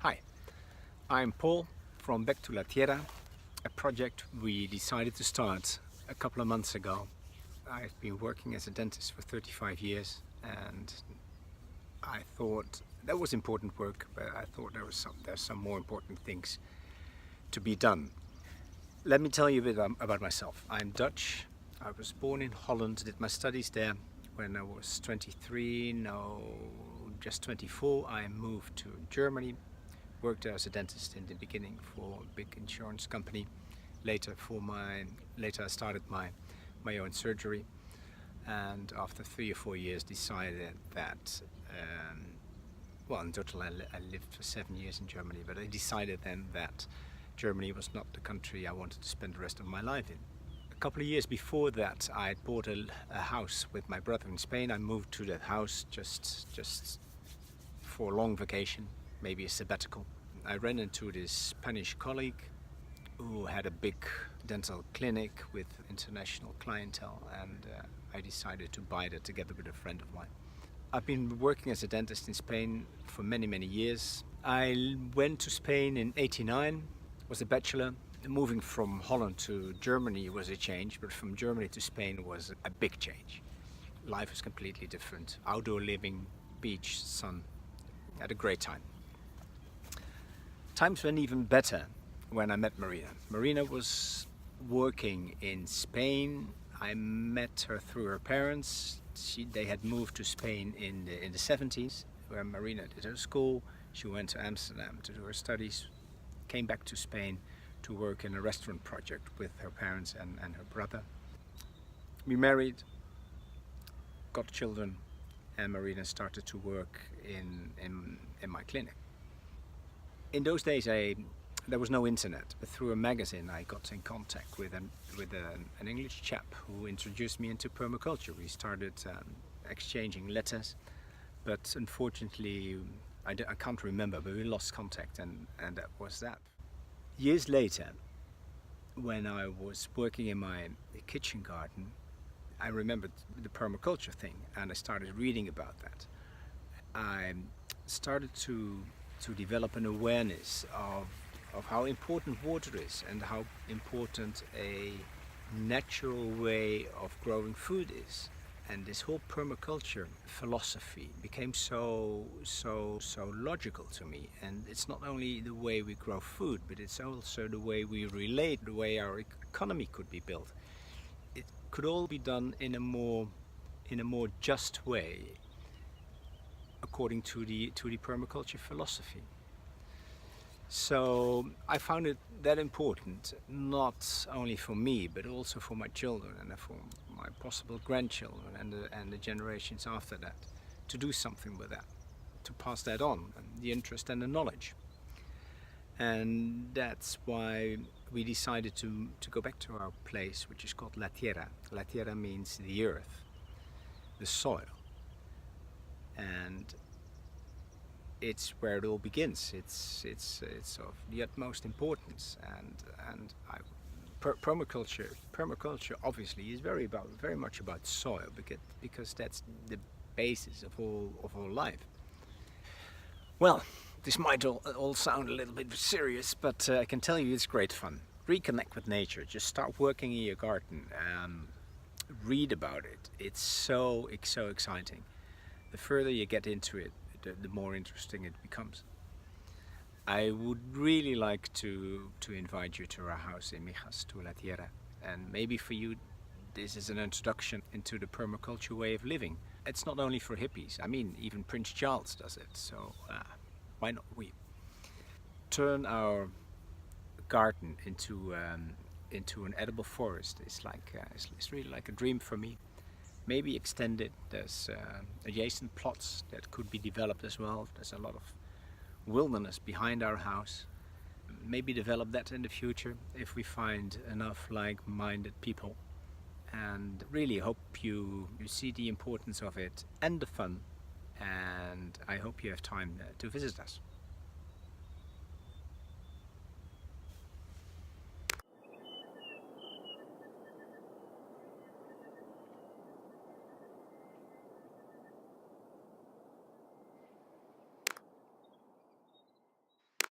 Hi, I'm Paul from To La Tierra, a project we decided to start a couple of months ago. I've been working as a dentist for 35 years and I thought that was important work, but I thought there's some more important things to be done. Let me tell you a bit about myself. I'm Dutch. I was born in Holland, did my studies there when I was 23, no, just 24. I moved to Germany. Worked as a dentist in the beginning for a big insurance company. Later I started my own surgery, and after 3 or 4 years decided that well, in total I lived for 7 years in Germany, but I decided then that Germany was not the country I wanted to spend the rest of my life in. A couple of years before that I bought a house with my brother in Spain. I moved to that house just for a long vacation, maybe a sabbatical. I ran into this Spanish colleague who had a big dental clinic with international clientele, and I decided to buy that together with a friend of mine. I've been working as a dentist in Spain for many years. I went to Spain in '89, was a bachelor. Moving from Holland to Germany was a change, but from Germany to Spain was a big change. Life was completely different. Outdoor living, beach, sun. Had a great time. Times went even better when I met Marina. Marina was working in Spain. I met her through her parents. They had moved to Spain in the 70s, where Marina did her school. She went to Amsterdam to do her studies, came back to Spain to work in a restaurant project with her parents and her brother. We married, got children, and Marina started to work in my clinic. In those days there was no internet, but through a magazine I got in contact with an English chap who introduced me into permaculture. We started exchanging letters, but unfortunately I can't remember, but we lost contact, and that was that. Years later, when I was working in my kitchen garden, I remembered the permaculture thing and I started reading about that. I started to develop an awareness of how important water is and how important a natural way of growing food is. And this whole permaculture philosophy became so logical to me. And it's not only the way we grow food, but it's also the way we relate, the way our economy could be built. It could all be done in a more just way, according to the permaculture philosophy. So I found it that important, not only for me, but also for my children and for my possible grandchildren and the generations after that, to do something with that, to pass that on, the interest and the knowledge. And that's why we decided to go back to our place, which is called La Tierra. La Tierra means the earth, the soil. And it's where it all begins. It's of the utmost importance, and permaculture obviously is very much about soil, because that's the basis of all life. Well, this might all sound a little bit serious, but I can tell you it's great fun. Reconnect with nature. Just start working in your garden. Read about it. It's so exciting. The further you get into it, the more interesting it becomes. I would really like to invite you to our house in Mijas, To La Tierra, and maybe for you this is an introduction into the permaculture way of living. It's not only for hippies. I mean, even Prince Charles does it, so why not we? Turn our garden into an edible forest. It's really like a dream for me. Maybe extend it. There's adjacent plots that could be developed as well. There's a lot of wilderness behind our house. Maybe develop that in the future if we find enough like-minded people. And really hope you see the importance of it and the fun. And I hope you have time to visit us.